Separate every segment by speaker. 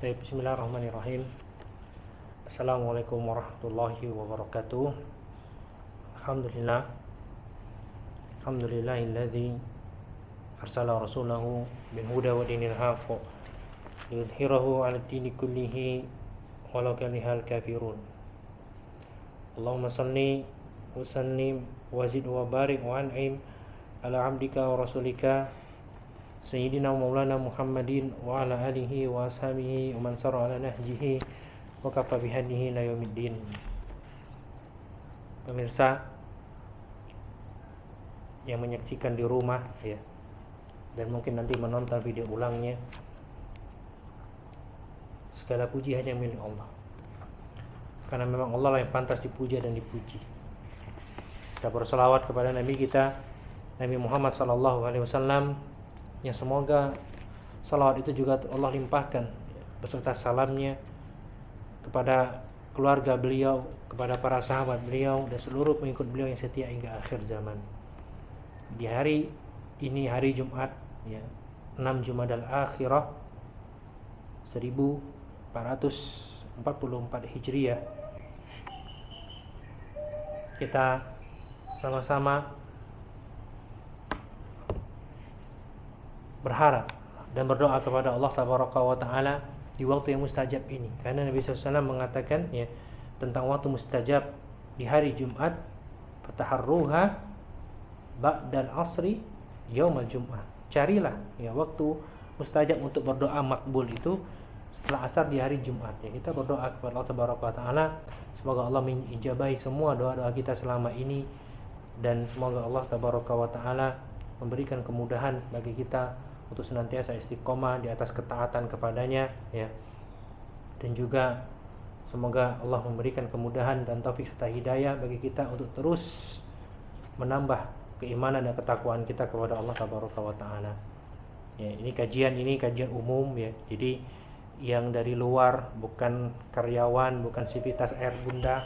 Speaker 1: Baik, bismillahirrahmanirrahim. Assalamualaikum warahmatullahi wabarakatuh. Alhamdulillah. Alhamdulillahilladzi arsala rasulahu bil huda wa dinil haqq liyudhhirahu 'ala ad-dini kullihi walau karihal kafirun. Allahumma shalli wa sallim wa zid wa barik wa an'im ala 'abdika wa rasulika Sayyidina Maulana Muhammadin wa ala alihi wa ashabihi wa man sara ala nahjihi wa kafa bihadihi ila yaumiddin. Pemirsa yang menyaksikan di rumah ya, dan mungkin nanti menonton video ulangnya, segala puji hanya milik Allah, karena memang Allah lah yang pantas dipuja dan dipuji. Kita berselawat kepada Nabi kita Nabi Muhammad SAW, yang semoga salawat itu juga Allah limpahkan beserta salamnya kepada keluarga beliau, kepada para sahabat beliau dan seluruh pengikut beliau yang setia hingga akhir zaman. Di hari ini, hari Jumat ya, 6 Jumadal Akhirah 1444 Hijriah, kita sama-sama berharap dan berdoa kepada Allah Tabaraka wa Ta'ala di waktu yang mustajab ini, karena Nabi SAW mengatakan ya tentang waktu mustajab di hari Jumat, fataharruha ba'dal asri yaumal jum'ah, carilah ya waktu mustajab untuk berdoa makbul itu setelah asar di hari Jumat ya. Kita berdoa kepada Allah Tabaraka wa Ta'ala semoga Allah mengijabahi semua doa-doa kita selama ini, dan semoga Allah Tabaraka wa Ta'ala memberikan kemudahan bagi kita untuk senantiasa istiqomah di atas ketaatan kepadanya ya. Dan juga semoga Allah memberikan kemudahan dan taufik serta hidayah bagi kita untuk terus menambah keimanan dan ketakwaan kita kepada Allah Tabaraka wa Ta'ala ya. Ini kajian umum ya, jadi yang dari luar, bukan karyawan, bukan sivitas air bunda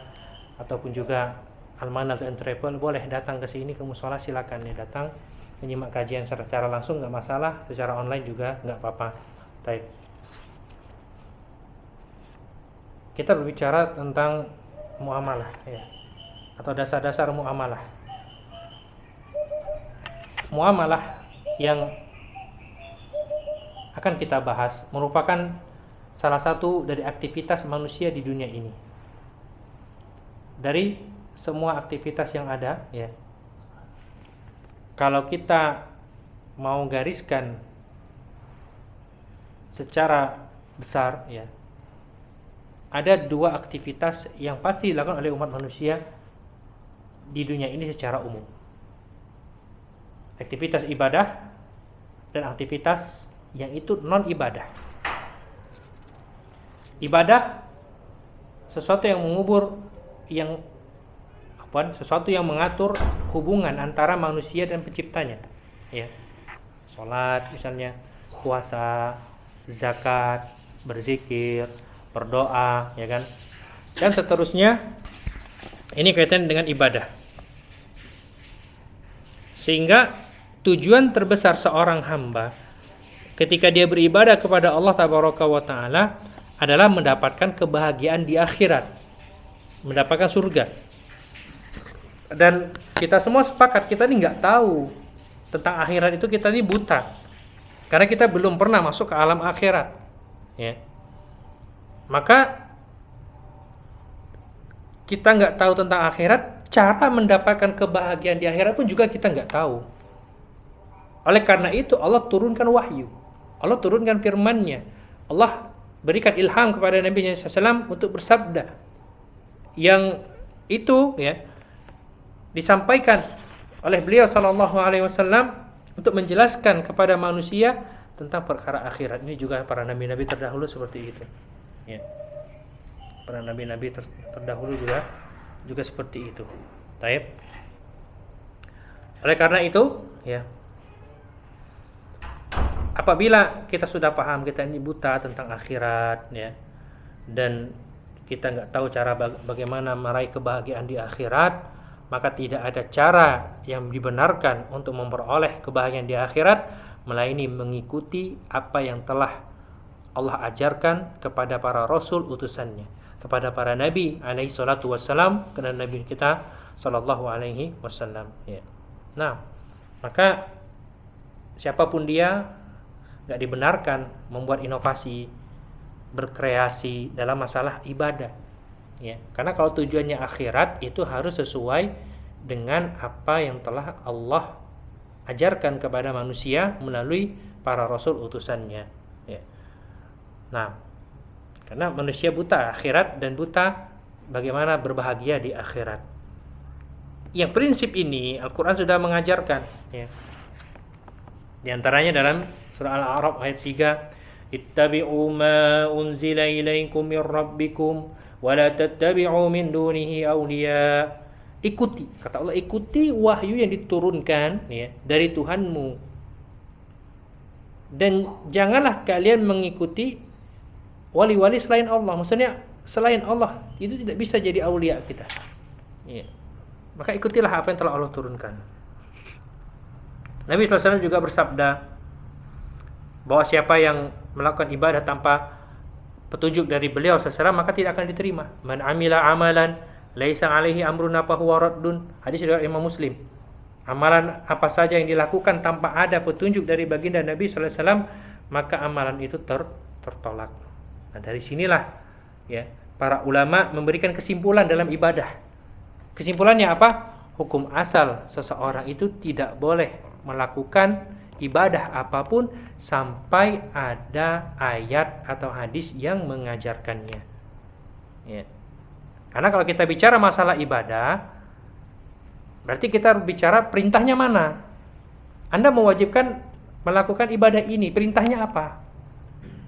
Speaker 1: ataupun juga Almanal and Travel, boleh datang ke sini ke musola, silakan ya datang menyimak kajian secara langsung, nggak masalah, secara online juga nggak apa-apa. Baik, kita berbicara tentang muamalah ya, atau dasar-dasar muamalah. Muamalah yang akan kita bahas merupakan salah satu dari aktivitas manusia di dunia ini. Dari semua aktivitas yang ada ya, kalau kita mau gariskan secara besar ya, ada dua aktivitas yang pasti dilakukan oleh umat manusia di dunia ini secara umum. Aktivitas ibadah dan aktivitas yang itu non ibadah. Ibadah sesuatu yang mengubur, sesuatu yang mengatur hubungan antara manusia dan penciptanya ya. Salat misalnya, puasa, zakat, berzikir, berdoa ya kan, dan seterusnya. Ini kaitan dengan ibadah. Sehingga tujuan terbesar seorang hamba ketika dia beribadah kepada Allah Tabaraka wa Ta'ala adalah mendapatkan kebahagiaan di akhirat, mendapatkan surga. Dan kita semua sepakat, kita ini nggak tahu tentang akhirat itu, kita ini buta karena kita belum pernah masuk ke alam akhirat ya. Maka kita nggak tahu tentang akhirat, cara mendapatkan kebahagiaan di akhirat pun juga kita nggak tahu. Oleh karena itu Allah turunkan wahyu, Allah turunkan firman-Nya, Allah berikan ilham kepada Nabi SAW untuk bersabda, yang itu ya disampaikan oleh beliau SAW untuk menjelaskan kepada manusia tentang perkara akhirat. Ini juga para nabi-nabi terdahulu seperti itu ya. Para nabi-nabi terdahulu juga seperti itu. Taib. Oleh karena itu ya, apabila kita sudah paham kita ini buta tentang akhirat ya, dan kita nggak tahu cara bagaimana meraih kebahagiaan di akhirat, maka tidak ada cara yang dibenarkan untuk memperoleh kebahagiaan di akhirat melainkan mengikuti apa yang telah Allah ajarkan kepada para rasul utusannya, kepada para nabi alaihi salatu wassalam, kepada nabi kita sallallahu alaihi wasallam, ya. Nah, maka siapapun dia enggak dibenarkan membuat inovasi, berkreasi dalam masalah ibadah, ya. Karena kalau tujuannya akhirat itu harus sesuai dengan apa yang telah Allah ajarkan kepada manusia melalui para rasul utusannya, ya. Nah, karena manusia buta akhirat dan buta bagaimana berbahagia di akhirat. Yang prinsip ini Al-Quran sudah mengajarkan, ya. Di antaranya dalam surah Al-A'raf ayat 3, ittabi'u ma unzila ilaikum min rabbikum wa la tattabi'u min dunihi awliya. Ikuti, kata Allah, ikuti wahyu yang diturunkan, ya, dari Tuhanmu, dan janganlah kalian mengikuti wali-wali selain Allah. Maksudnya selain Allah itu tidak bisa jadi aulia kita, ya. Maka ikutilah apa yang telah Allah turunkan. Nabi SAW juga bersabda bahwa siapa yang melakukan ibadah tanpa petunjuk dari beliau SAW maka tidak akan diterima. Man amila amalan laisa alaihi amruna fahuwa raddun. Hadis riwayat Imam Muslim. Amalan apa saja yang dilakukan tanpa ada petunjuk dari baginda Nabi sallallahu alaihi wasallam, maka amalan itu tertolak. Nah, dari sinilah, ya, para ulama memberikan kesimpulan dalam ibadah. Kesimpulannya apa? Hukum asal seseorang itu tidak boleh melakukan ibadah apapun sampai ada ayat atau hadis yang mengajarkannya, ya. Karena kalau kita bicara masalah ibadah, berarti kita bicara perintahnya mana. Anda mewajibkan melakukan ibadah ini, perintahnya apa?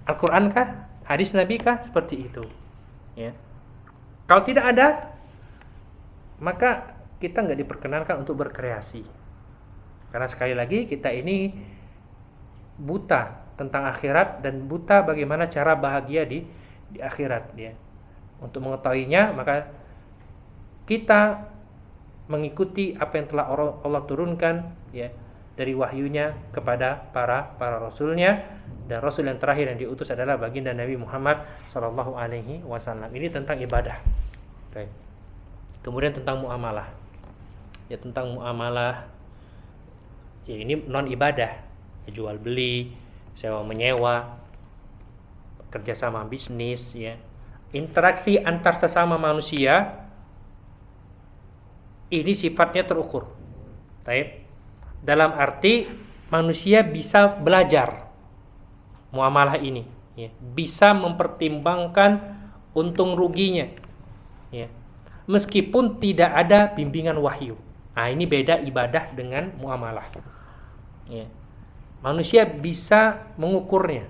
Speaker 1: Al-Quran kah? Hadis Nabi kah? Seperti itu, ya. Kalau tidak ada, maka kita nggak diperkenankan untuk berkreasi. Karena sekali lagi kita ini buta tentang akhirat dan buta bagaimana cara bahagia di akhirat, ya. Untuk mengetahuinya maka kita mengikuti apa yang telah Allah turunkan, ya, dari wahyunya kepada para rasulnya, dan rasul yang terakhir yang diutus adalah baginda Nabi Muhammad sallallahu alaihi wasallam. Ini tentang ibadah. Oke. Kemudian tentang muamalah. Ya, tentang muamalah, ya, ini non ibadah, ya, jual beli, sewa menyewa, kerjasama bisnis, ya. Interaksi antar sesama manusia ini sifatnya terukur. Baik. Dalam arti manusia bisa belajar muamalah ini, ya. Bisa mempertimbangkan untung ruginya, ya. Meskipun tidak ada bimbingan wahyu. Nah, ini beda ibadah dengan muamalah, ya. Manusia bisa mengukurnya,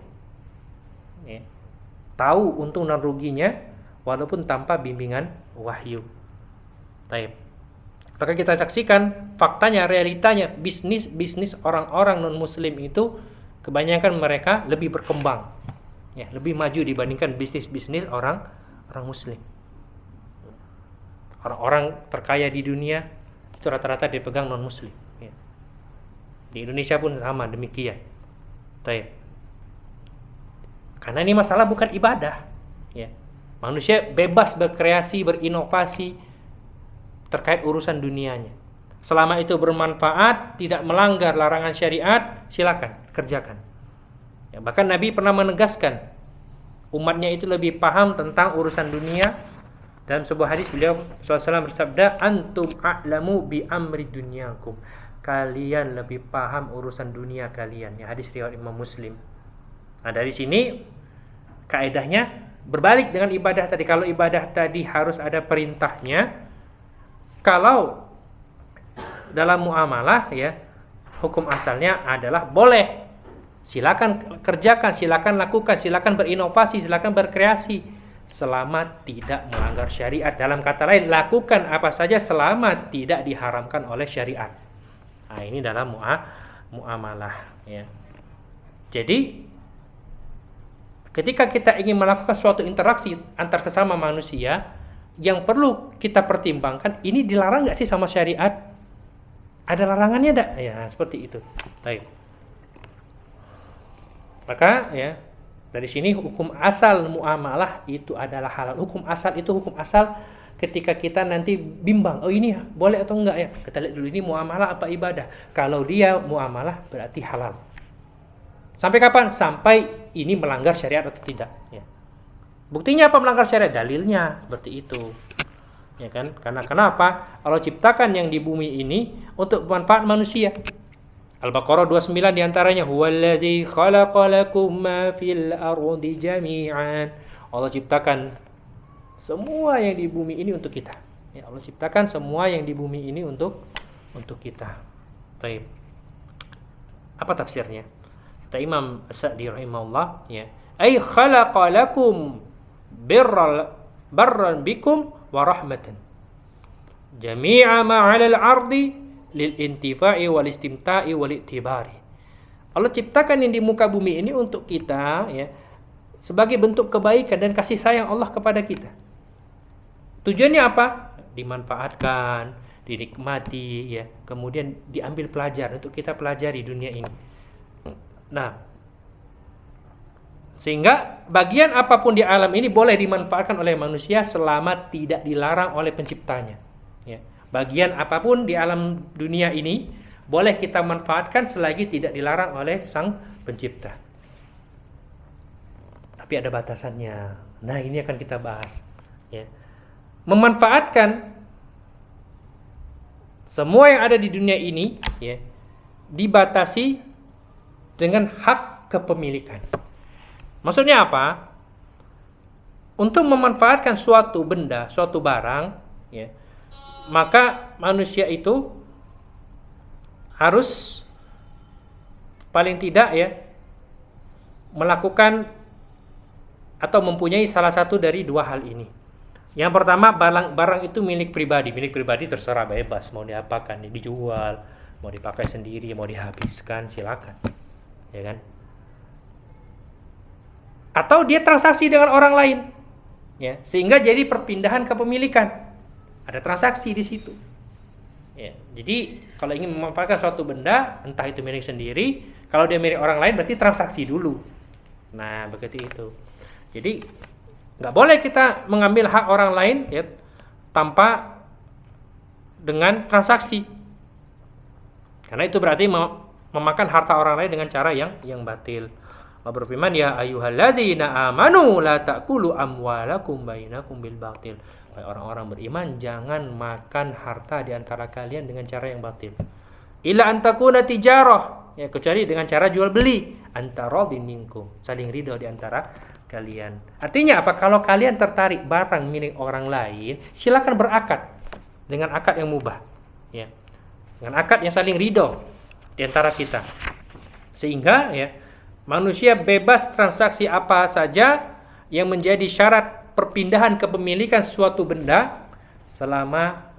Speaker 1: ya. Tahu untung dan ruginya walaupun tanpa bimbingan wahyu. Baik. Maka kita saksikan faktanya, realitanya, bisnis orang-orang non-muslim itu kebanyakan mereka lebih berkembang, ya, lebih maju dibandingkan bisnis orang muslim. Orang-orang terkaya di dunia itu rata-rata dipegang non-muslim, ya. Di Indonesia pun sama demikian. Baik. Karena ini masalah bukan ibadah, ya. Manusia bebas berkreasi, berinovasi terkait urusan dunianya. Selama itu bermanfaat, tidak melanggar larangan syariat, silakan kerjakan. Ya, bahkan Nabi pernah menegaskan umatnya itu lebih paham tentang urusan dunia. Dalam sebuah hadis beliau SAW bersabda, antum a'lamu bi amri dunyakum. Kalian lebih paham urusan dunia kalian. Ya, hadis riwayat Imam Muslim. Nah, dari sini kaedahnya berbalik dengan ibadah tadi. Kalau ibadah tadi harus ada perintahnya, kalau dalam muamalah, ya, hukum asalnya adalah boleh. Silakan kerjakan, silakan lakukan, silakan berinovasi, silakan berkreasi selama tidak melanggar syariat. Dalam kata lain, lakukan apa saja selama tidak diharamkan oleh syariat. Nah, ini dalam muamalah, ya. Jadi ketika kita ingin melakukan suatu interaksi antar sesama manusia, yang perlu kita pertimbangkan, ini dilarang nggak sih sama syariat? Ada larangannya enggak? Ya, seperti itu. Baik. Maka, ya, Dari sini hukum asal muamalah itu adalah halal. Hukum asal itu hukum asal ketika kita nanti bimbang, oh ini boleh atau enggak ya? Kita lihat dulu ini muamalah apa ibadah. Kalau dia muamalah berarti halal. Sampai kapan? Sampai ini melanggar syariat atau tidak. Ya. Buktinya apa melanggar syariat? Dalilnya seperti itu. Ya kan? Karena kenapa? Allah ciptakan yang di bumi ini untuk bermanfaat manusia. Al-Baqarah 29 diantaranya huwallazi khalaqalakum ma fil ardi jami'an. Allah ciptakan semua yang di bumi ini untuk kita. Ya, Allah ciptakan semua yang di bumi ini untuk kita. Baik. Apa tafsirnya? Kata Imam As-Sa'di rahimahullah, ya. Ai khalaqalakum barran bikum wa rahmatan. Jami'a ma 'alal ardi lil intifa'i wal istimta'i wal i'tibari. Allah ciptakan yang di muka bumi ini untuk kita, ya, sebagai bentuk kebaikan dan kasih sayang Allah kepada kita. Tujuannya apa? Dimanfaatkan, dinikmati, ya, kemudian diambil pelajaran untuk kita pelajari dunia ini. Nah, sehingga bagian apapun di alam ini boleh dimanfaatkan oleh manusia selama tidak dilarang oleh penciptanya. Ya. Bagian apapun di alam dunia ini boleh kita manfaatkan selagi tidak dilarang oleh sang pencipta. Tapi ada batasannya. Nah, ini akan kita bahas. Ya. Memanfaatkan semua yang ada di dunia ini, ya, dibatasi dengan hak kepemilikan. Maksudnya apa? Untuk memanfaatkan suatu benda, suatu barang, ya, maka manusia itu harus paling tidak, ya, melakukan atau mempunyai salah satu dari dua hal ini. Yang pertama, barang itu milik pribadi. Milik pribadi terserah, bebas mau diapakan, dijual, mau dipakai sendiri, mau dihabiskan, silakan. Ya kan? Atau dia transaksi dengan orang lain. Ya, sehingga jadi perpindahan kepemilikan. Ada transaksi di situ. Ya, jadi kalau ingin memanfaatkan suatu benda, entah itu milik sendiri, kalau dia milik orang lain berarti transaksi dulu. Nah, begitu itu. Jadi nggak boleh kita mengambil hak orang lain, ya, tanpa dengan transaksi. Karena itu berarti memakan harta orang lain dengan cara yang batil. Allah berfirman, ya ayyuhalladzina amanu la ta'kulu amwalakum bainakum bil batil. Orang-orang beriman, jangan makan harta di antara kalian dengan cara yang batil. Illa antakuna tijarah, ya, kecuali dengan cara jual beli, antaradin minkum, saling ridho di antara kalian. Artinya apa? Kalau kalian tertarik barang milik orang lain, silakan berakad dengan akad yang mubah, ya, dengan akad yang saling ridho di antara kita, sehingga, ya, manusia bebas transaksi apa saja yang menjadi syarat perpindahan kepemilikan suatu benda selama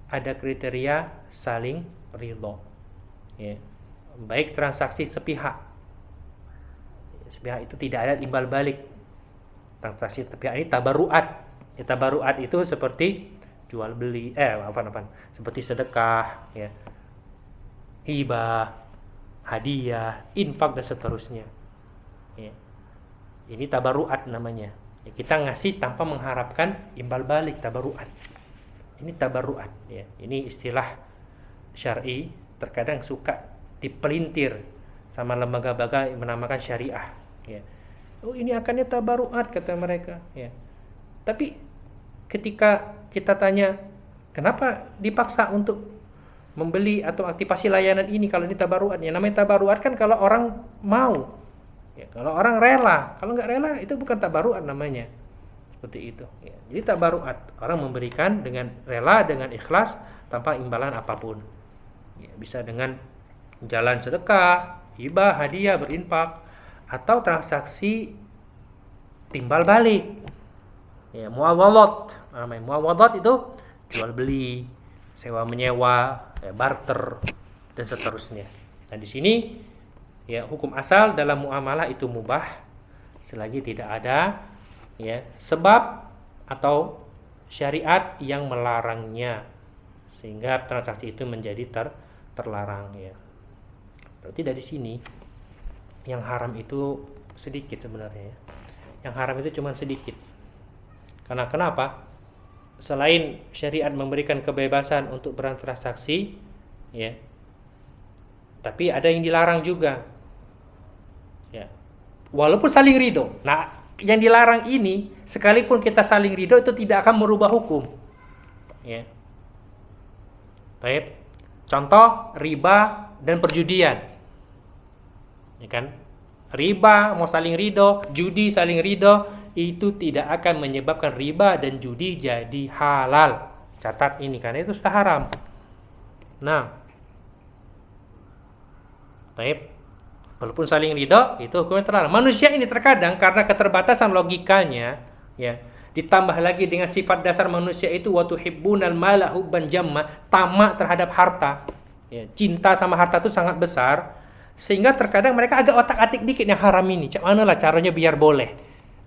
Speaker 1: ada kriteria saling ridho, ya. Baik transaksi sepihak. Sepihak itu tidak ada timbal balik. Transaksi sepihak ini tabarruat. Ya, tabarruat itu seperti jual beli, seperti sedekah, ya, hibah, hadiah, infak dan seterusnya. Ya. Ini tabarruat namanya. Ya, kita ngasih tanpa mengharapkan imbal balik, tabarruat. Ini tabarruat, ya. Ini istilah syar'i, terkadang suka dipelintir sama lembaga-lembaga yang menamakan syariah, ya. Oh, ini akannya tabarruat kata mereka, ya. Tapi ketika kita tanya, kenapa dipaksa untuk membeli atau aktivasi layanan ini kalau ini tabarruat? Ya, namanya tabarruat kan kalau orang mau. Ya, kalau orang rela, kalau nggak rela itu bukan tabarruat namanya. Seperti itu. Ya. Jadi tabarruat, orang memberikan dengan rela, dengan ikhlas, tanpa imbalan apapun. Ya, bisa dengan jalan sedekah, hibah, hadiah, berinfak, atau transaksi timbal balik. Ya, muawalat. Namanya muawalat itu jual beli, sewa menyewa, ya, barter dan seterusnya. Nah, di sini, ya, hukum asal dalam muamalah itu mubah selagi tidak ada, ya, sebab atau syariat yang melarangnya sehingga transaksi itu menjadi terlarang, ya. Berarti dari sini yang haram itu sedikit sebenarnya ya. Yang haram itu cuma sedikit. Karena kenapa? Selain syariat memberikan kebebasan untuk bertransaksi, ya, tapi ada yang dilarang juga. Ya. Walaupun saling ridho. Nah, yang dilarang ini, sekalipun kita saling ridho, itu tidak akan merubah hukum. Ya. Baik. Contoh riba dan perjudian. Ya kan? Riba mau saling ridho, judi saling ridho, itu tidak akan menyebabkan riba dan judi jadi halal. Catat ini, karena itu sudah haram. Nah, baik. Walaupun saling ridho, itu hukumnya terlarang. Manusia ini terkadang karena keterbatasan logikanya, ya, ditambah lagi dengan sifat dasar manusia itu watuhibbunal mala hubban jamma, tamak terhadap harta. Ya, cinta sama harta itu sangat besar. Sehingga terkadang mereka agak otak-atik dikit yang haram ini. Cak mana lah caranya biar boleh?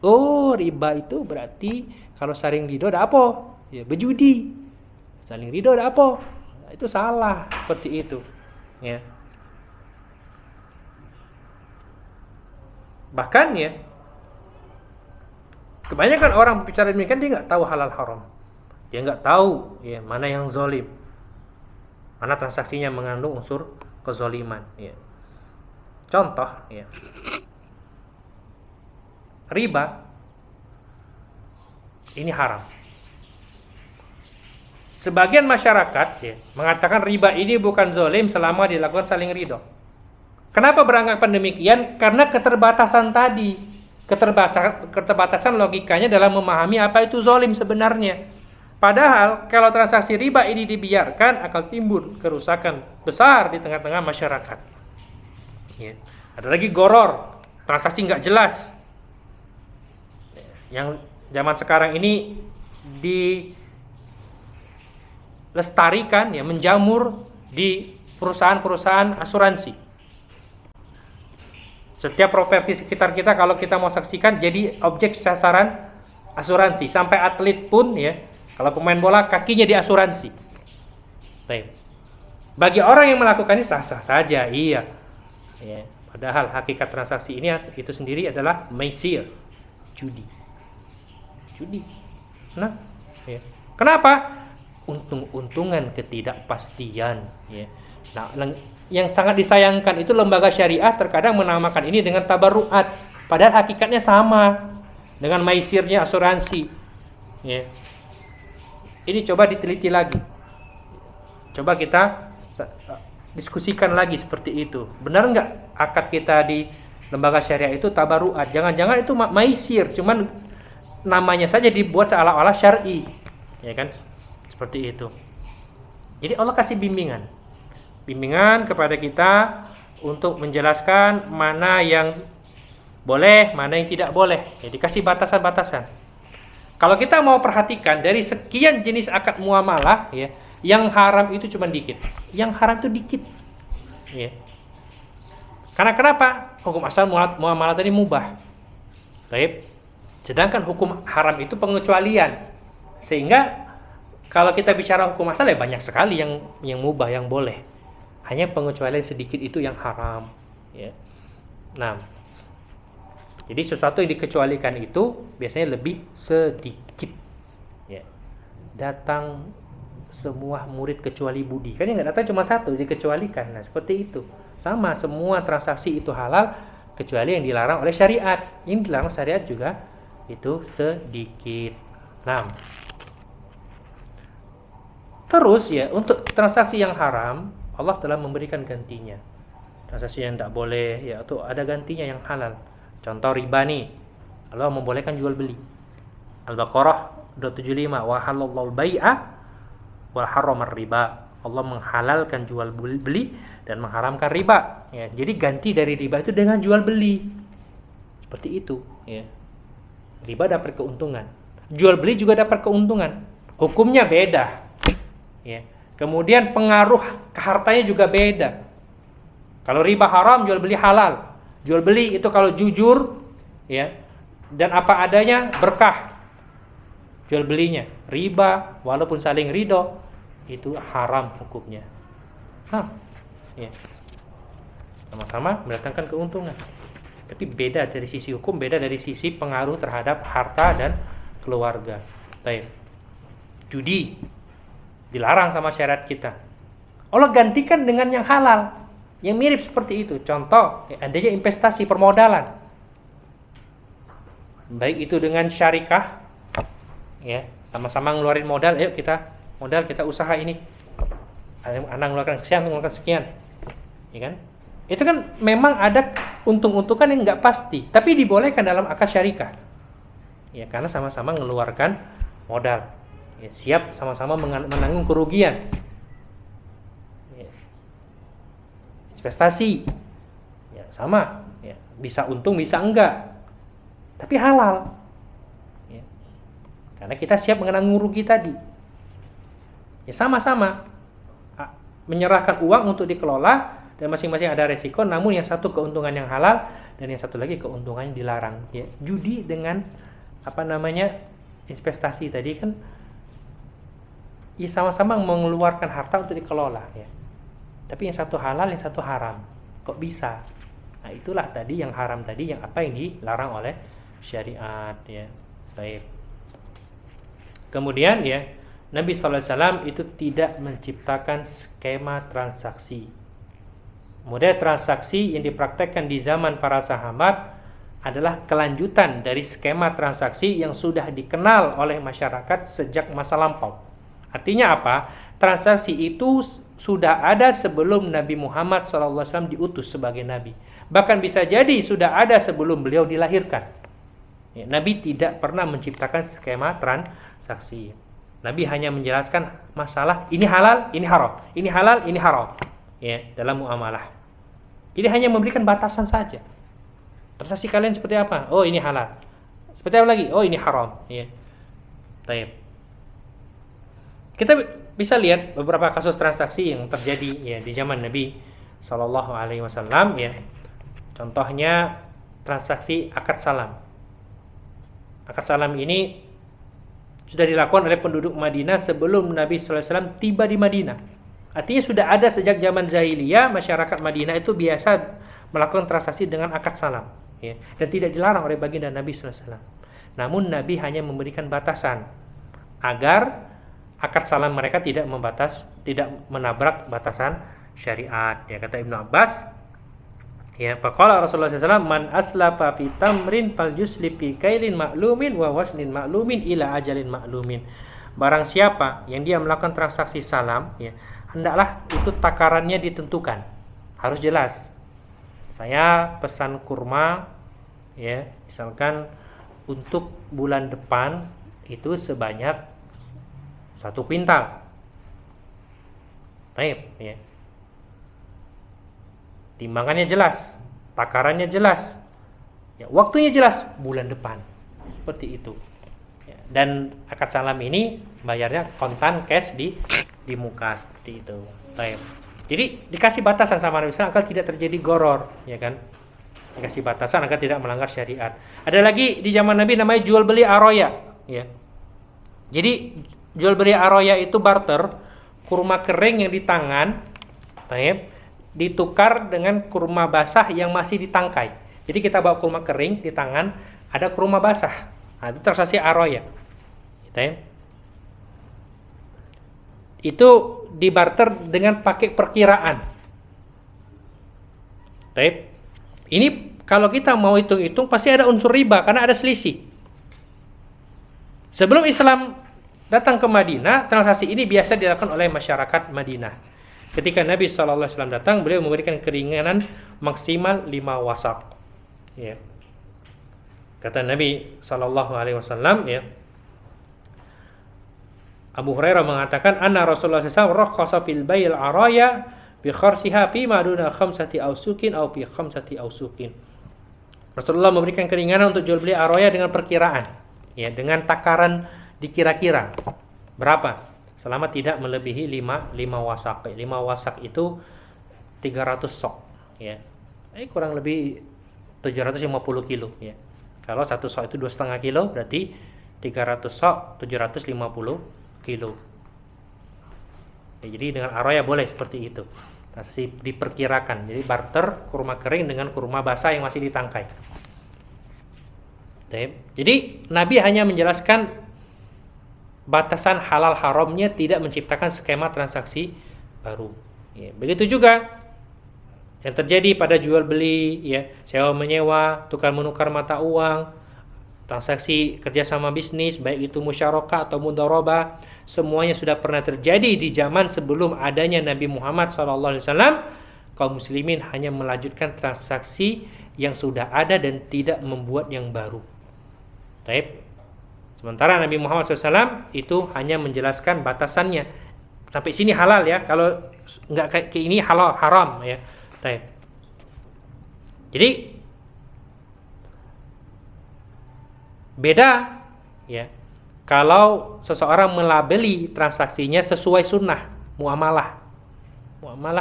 Speaker 1: Oh, riba itu berarti kalau saling ridho ada apa? Ya, berjudi. Saling ridho ada apa? Itu salah seperti itu. Ya. Bahkan ya, kebanyakan orang berbicara demikian dia nggak tahu halal haram. Dia nggak tahu ya mana yang zalim, mana transaksinya mengandung unsur kezaliman. Ya. Contoh, ya, riba ini haram. Sebagian masyarakat ya, mengatakan riba ini bukan zalim selama dilakukan saling ridho. Kenapa beranggapan demikian? Karena keterbatasan tadi, keterbatasan logikanya dalam memahami apa itu zalim sebenarnya. Padahal kalau transaksi riba ini dibiarkan akan timbul kerusakan besar di tengah-tengah masyarakat. Ya. Ada lagi goror, transaksi nggak jelas. Yang zaman sekarang ini dilestarikan, ya, menjamur di perusahaan-perusahaan asuransi. Setiap properti sekitar kita kalau kita mau saksikan jadi objek sasaran asuransi. Sampai atlet pun, ya, kalau pemain bola kakinya di asuransi. Baik. Bagi orang yang melakukannya sah-sah saja, iya. Ya, padahal hakikat transaksi ini itu sendiri adalah maisir, judi. Nah, ya. Kenapa? Untung-untungan ketidakpastian. Ya. Nah, yang sangat disayangkan itu lembaga syariah terkadang menamakan ini dengan tabarruat, padahal hakikatnya sama dengan maisirnya asuransi. Ya. Ini coba diteliti lagi. Coba kita diskusikan lagi seperti itu. Benar nggak akad kita di lembaga syariah itu tabarruat? Jangan-jangan itu maisir, cuman namanya saja dibuat seolah-olah syar'i, ya kan? Seperti itu. Jadi Allah kasih bimbingan kepada kita untuk menjelaskan mana yang boleh, mana yang tidak boleh. Jadi kasih batasan-batasan. Kalau kita mau perhatikan dari sekian jenis akad muamalah, ya, yang haram itu cuma dikit. Yang haram itu dikit. Ya. Karena kenapa? Hukum asal muamalah tadi mubah. Baik. Sedangkan hukum haram itu pengecualian. Sehingga kalau kita bicara hukum asal ya banyak sekali yang mubah, yang boleh. Hanya pengecualian sedikit itu yang haram. Ya. Nah, jadi sesuatu yang dikecualikan itu biasanya lebih sedikit. Ya. Datang semua murid kecuali Budi. Kan yang nggak datang cuma satu, dikecualikan. Nah, seperti itu. Sama, semua transaksi itu halal kecuali yang dilarang oleh syariat. Yang dilarang syariat juga itu sedikit. Nah, terus ya, untuk transaksi yang haram, Allah telah memberikan gantinya. Transaksi yang tidak boleh, ya, itu ada gantinya yang halal. Contoh riba nih, Allah membolehkan jual beli. Al-Baqarah 275, wa halallahu al-bai'a wa harramar riba. Allah menghalalkan jual beli dan mengharamkan riba. Ya, jadi ganti dari riba itu dengan jual beli. Seperti itu. Ya. Riba dapat keuntungan, jual beli juga dapat keuntungan. Hukumnya beda. Ya. Kemudian pengaruh ke hartanya juga beda. Kalau riba haram, jual beli halal. Jual beli itu kalau jujur, ya, dan apa adanya berkah. Jual belinya riba walaupun saling ridho itu haram hukumnya. Ya. Sama-sama mendatangkan keuntungan. Tapi beda dari sisi hukum, beda dari sisi pengaruh terhadap harta dan keluarga. Baik. Judi dilarang sama syariat kita. Allah gantikan dengan yang halal, yang mirip seperti itu. Contoh, adanya investasi permodalan. Baik itu dengan syarikah, ya, sama-sama ngeluarin modal, ayo kita usaha ini. Anak ngeluarkan sekian, ya kan? Itu kan memang ada untung-untungan yang nggak pasti, tapi dibolehkan dalam akad syarikah. Ya, karena sama-sama mengeluarkan modal. Ya, siap sama-sama menanggung kerugian. Ya. Investasi. Ya, sama. Ya, bisa untung, bisa enggak. Tapi halal. Ya. Karena kita siap menanggung rugi tadi. Ya, sama-sama menyerahkan uang untuk dikelola. Dan masing-masing ada resiko, namun yang satu keuntungan yang halal dan yang satu lagi keuntungan yang dilarang. Ya, judi dengan investasi tadi kan, ya sama-sama mengeluarkan harta untuk dikelola. Ya. Tapi yang satu halal, yang satu haram. Kok bisa? Nah, itulah tadi yang haram tadi, yang apa yang dilarang oleh syariat. Ya, baik. Kemudian ya, Nabi SAW itu tidak menciptakan skema transaksi. Model transaksi yang dipraktekkan di zaman para sahabat adalah kelanjutan dari skema transaksi yang sudah dikenal oleh masyarakat sejak masa lampau. Artinya apa? Transaksi itu sudah ada sebelum Nabi Muhammad SAW diutus sebagai Nabi. Bahkan bisa jadi sudah ada sebelum beliau dilahirkan. Ya, Nabi tidak pernah menciptakan skema transaksi. Nabi hanya menjelaskan masalah ini halal, ini haram. Ini halal, ini haram. Ya, dalam muamalah. Jadi hanya memberikan batasan saja. Transaksi kalian seperti apa? Oh, ini halal. Seperti apa lagi? Oh, ini haram. Ya. Baik. Kita bisa lihat beberapa kasus transaksi yang terjadi ya di zaman Nabi Shallallahu Alaihi Wasallam. Ya. Contohnya transaksi akad salam. Akad salam ini sudah dilakukan oleh penduduk Madinah sebelum Nabi Sallallahu Alaihi Wasallam tiba di Madinah. Artinya sudah ada sejak zaman jahiliyah, masyarakat Madinah itu biasa melakukan transaksi dengan akad salam, ya, dan tidak dilarang oleh baginda Nabi SAW. Namun Nabi hanya memberikan batasan agar akad salam mereka tidak menabrak batasan syariat. Ya, kata Ibnu Abbas, ya, faqala Rasulullah SAW, man aslafa fi tamrin fal yuslif fi kailin ma'lumin wa wasnin ma'lumin ila ajalin ma'lumin. Barang siapa yang dia melakukan transaksi salam, ya, hendaklah itu takarannya ditentukan, harus jelas. Saya pesan kurma, ya, misalkan untuk bulan depan itu sebanyak 1 kuintal. Baik, ya. Timbangannya jelas, takarannya jelas, ya, waktunya jelas, bulan depan, seperti itu. Ya, dan akad salam ini bayarnya kontan cash di muka seperti itu. Baik. Jadi dikasih batasan sama Nabi SAW agar tidak terjadi goror, ya kan? Dikasih batasan agar tidak melanggar syariat. Ada lagi di zaman Nabi namanya jual beli aroya, ya. Jadi jual beli aroya itu barter, kurma kering yang di tangan, baik, ditukar dengan kurma basah yang masih ditangkai. Jadi kita bawa kurma kering di tangan, ada kurma basah. Nah, itu transaksi aroya. Gitu, ya. Itu dibarter dengan pakai perkiraan. Baik. Ini kalau kita mau hitung-hitung pasti ada unsur riba karena ada selisih. Sebelum Islam datang ke Madinah, transaksi ini biasa dilakukan oleh masyarakat Madinah. Ketika Nabi SAW datang, beliau memberikan keringanan maksimal 5 wasak. Ya. Kata Nabi SAW, ya, Abu Hurairah mengatakan, anna Rasulullah SAW rakhasa fil bayil araya bi kharsiha fi ma duna khamsati ausukin aw fi khamsati ausukin. Rasulullah memberikan keringanan untuk jual beli araya dengan perkiraan, ya, dengan takaran dikira-kira berapa selama tidak melebihi 5 wasak. 5 wasak itu 300 sok, ya. Kurang lebih 750 kilo, ya. Kalau 1 sok itu 2,5 kilo, berarti 300 sok 750 kilo. Ya, jadi dengan araya boleh seperti itu. Transaksi diperkirakan. Jadi barter kurma kering dengan kurma basah yang masih ditangkai. Jadi Nabi hanya menjelaskan batasan halal haramnya, tidak menciptakan skema transaksi baru. Ya, begitu juga yang terjadi pada jual beli, ya, sewa menyewa, tukar menukar mata uang, transaksi kerjasama bisnis, baik itu musyarakah atau mudharabah, semuanya sudah pernah terjadi di zaman sebelum adanya Nabi Muhammad SAW. Kaum muslimin hanya melanjutkan transaksi yang sudah ada dan tidak membuat yang baru. Taib. Sementara Nabi Muhammad SAW itu hanya menjelaskan batasannya. Sampai sini halal ya. Kalau nggak kayak ini halal haram ya. Taib. Jadi beda ya. Kalau seseorang melabeli transaksinya sesuai sunnah, muamalah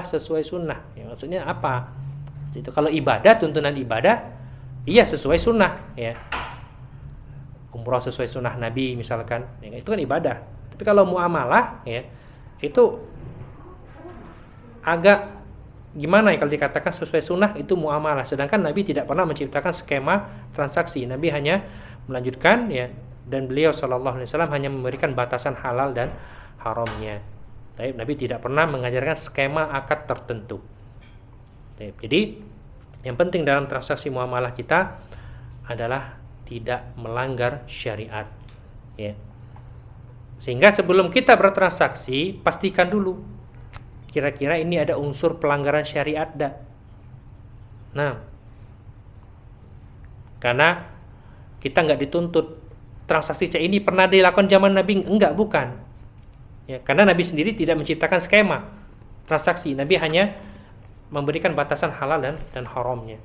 Speaker 1: sesuai sunnah. Ya, maksudnya apa? Itu kalau ibadah, tuntunan ibadah, iya sesuai sunnah ya. Umrah sesuai sunnah Nabi misalkan, ya, itu kan ibadah. Tapi kalau muamalah ya, itu agak gimana ya kalau dikatakan sesuai sunnah itu muamalah. Sedangkan Nabi tidak pernah menciptakan skema transaksi. Nabi hanya melanjutkan ya, dan beliau SAW hanya memberikan batasan halal dan haramnya. Nabi tidak pernah mengajarkan skema akad tertentu. Jadi yang penting dalam transaksi muamalah kita adalah tidak melanggar syariat ya. Sehingga sebelum kita bertransaksi, pastikan dulu kira-kira ini ada unsur pelanggaran syariat enggak. Nah, karena kita enggak dituntut transaksi ini pernah dilakukan zaman Nabi, enggak, bukan ya, karena Nabi sendiri tidak menciptakan skema transaksi. Nabi hanya memberikan batasan halal dan haramnya.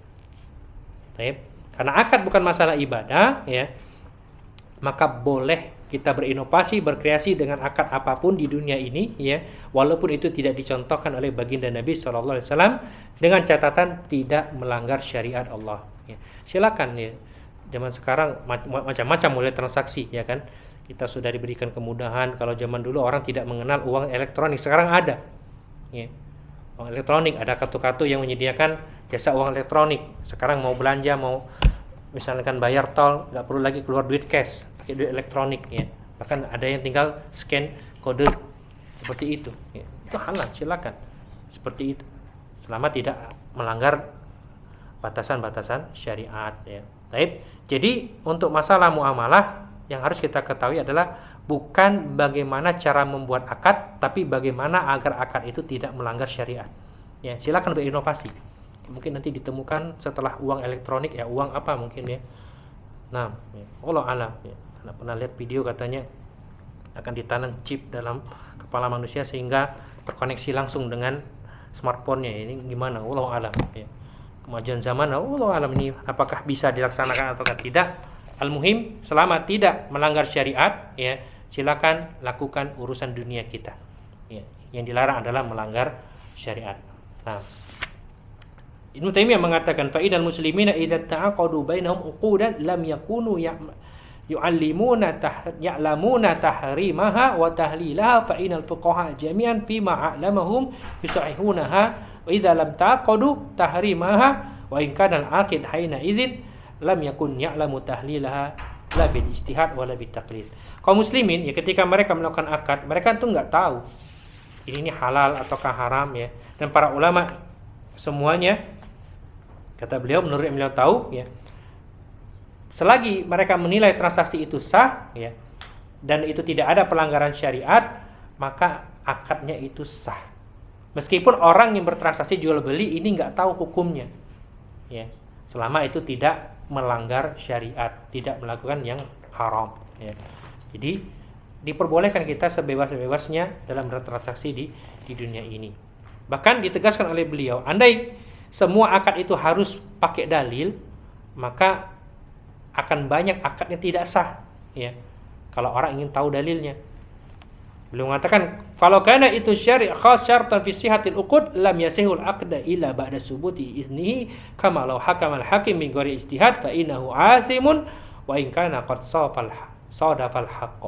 Speaker 1: Baik. Karena akad bukan masalah ibadah ya, maka boleh kita berinovasi, berkreasi dengan akad apapun di dunia ini ya, walaupun itu tidak dicontohkan oleh baginda Nabi SAW, dengan catatan tidak melanggar syariat Allah ya. Silakan ya, zaman sekarang macam-macam mulai transaksi ya kan. Kita sudah diberikan kemudahan. Kalau zaman dulu orang tidak mengenal uang elektronik, sekarang ada ya. Uang elektronik, ada kartu-kartu yang menyediakan jasa uang elektronik. Sekarang mau belanja, mau misalkan bayar tol, nggak perlu lagi keluar duit cash, pakai duit elektronik ya. Bahkan ada yang tinggal scan kode seperti itu ya. Itu halal, silakan seperti itu, selama tidak melanggar batasan-batasan syariat ya. Baik. Jadi untuk masalah muamalah yang harus kita ketahui adalah bukan bagaimana cara membuat akad, tapi bagaimana agar akad itu tidak melanggar syariat. Ya, silakan berinovasi. Mungkin nanti ditemukan setelah uang elektronik ya, uang apa mungkin ya. Nah, ya, Allah alam ya. Anda pernah lihat video katanya akan ditanam chip dalam kepala manusia sehingga terkoneksi langsung dengan smartphone-nya. Ini gimana? Allah alam ya. Kemajuan zaman, Allah alam ini apakah bisa dilaksanakan atau tidak. Al-muhim, selama tidak melanggar syariat ya, silakan lakukan urusan dunia kita ya. Yang dilarang adalah melanggar syariat. Nah, Ibnu Taimiyah mengatakan fa'idal muslimina idza ta'aqadu bainahum uqudan lam yakunu ya'lamuna tahrimaha wa tahlilaha fa inal fuqaha jami'an fima a'lamahum yusahihunaha wa idza lam ta'aqadu tahrimaha wa in kana al-aqid hayna idzin lam yakun ya'lamu tahlilaha la bil ijtihad wala bil taqlid. Kaum muslimin ya, ketika mereka melakukan akad, mereka tuh enggak tahu ini halal ataukah haram ya. Dan para ulama semuanya, kata beliau, menurut yang beliau tahu ya, selagi mereka menilai transaksi itu sah ya, dan itu tidak ada pelanggaran syariat, maka akadnya itu sah. Meskipun orang yang bertransaksi jual beli ini enggak tahu hukumnya ya, selama itu tidak melanggar syariat, tidak melakukan yang haram ya. Jadi diperbolehkan kita sebebas-bebasnya dalam bertransaksi di dunia ini. Bahkan ditegaskan oleh beliau, andai semua akad itu harus pakai dalil, maka akan banyak akad yang tidak sah ya, kalau orang ingin tahu dalilnya. Beliau mengatakan, kalau kana itu syari' khas syartan fi sihhatil uqud lam yasihul aqda illa ba'da subuti iznihi kama law hakama al-hakim min ghairi ijtihad fa innahu asimun wa in kana qad sadafal haqq.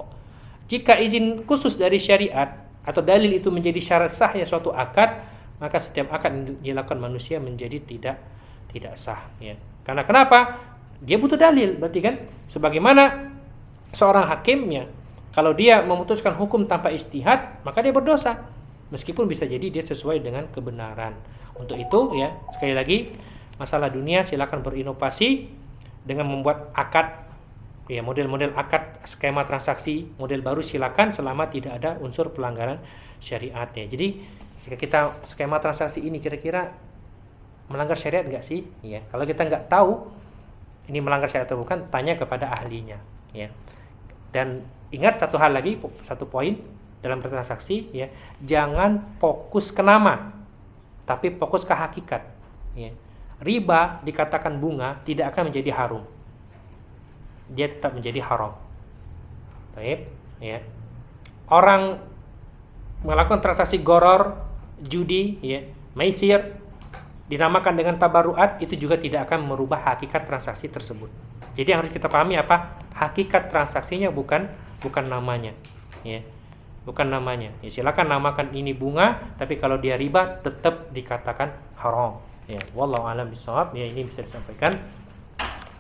Speaker 1: Jika izin khusus dari syariat atau dalil itu menjadi syarat sahnya suatu akad, maka setiap akad yang dilakukan manusia menjadi tidak sah ya. Karena kenapa? Dia butuh dalil, berarti kan sebagaimana seorang hakimnya kalau dia memutuskan hukum tanpa ijtihad, maka dia berdosa. Meskipun bisa jadi dia sesuai dengan kebenaran. Untuk itu ya, sekali lagi masalah dunia silakan berinovasi dengan membuat akad ya, model-model akad, skema transaksi, model baru silakan selama tidak ada unsur pelanggaran syariat ya. Jadi jika kita skema transaksi ini kira-kira melanggar syariat enggak sih? Ya, kalau kita enggak tahu ini melanggar syariat atau bukan, tanya kepada ahlinya ya. Dan ingat satu hal lagi, satu poin dalam transaksi ya, jangan fokus ke nama, tapi fokus ke hakikat ya. Riba dikatakan bunga tidak akan menjadi harum, dia tetap menjadi haram. Baik, ya. Orang melakukan transaksi goror, judi, ya, maisir, dinamakan dengan tabaruat, itu juga tidak akan merubah hakikat transaksi tersebut. Jadi yang harus kita pahami apa? Hakikat transaksinya bukan namanya, ya. Bukan namanya. Ya, silakan namakan ini bunga, tapi kalau dia riba tetap dikatakan haram. Ya, wallahu a'lam bishawab. Ya, ini bisa disampaikan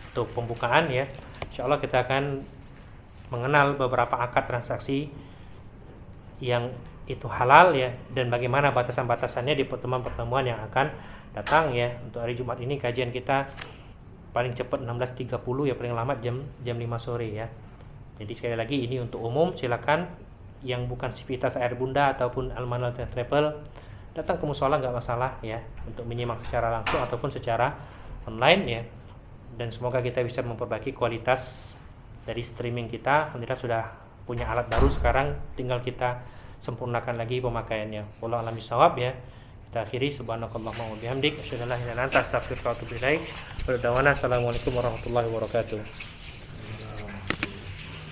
Speaker 1: untuk pembukaan ya. Insyaallah kita akan mengenal beberapa akad transaksi yang itu halal ya, dan bagaimana batasan-batasannya di pertemuan-pertemuan yang akan datang ya. Untuk hari Jumat ini kajian kita paling cepat 16.30 ya, paling lambat jam 5 sore ya. Jadi sekali lagi ini untuk umum, silakan yang bukan sivitas air bunda ataupun Al-Manal Travel datang ke musola nggak masalah ya, untuk menyimak secara langsung ataupun secara online ya. Dan semoga kita bisa memperbaiki kualitas dari streaming kita. Alhamdulillah sudah punya alat baru, sekarang tinggal kita sempurnakan lagi pemakaiannya. Wallahu a'lam bishawab ya. Kita akhiri, subhanakallahumma wa bihamdik, asyhadu an la ilaha illa anta, astaghfiruka wa atubu ilaik. Assalamualaikum warahmatullahi wabarakatuh.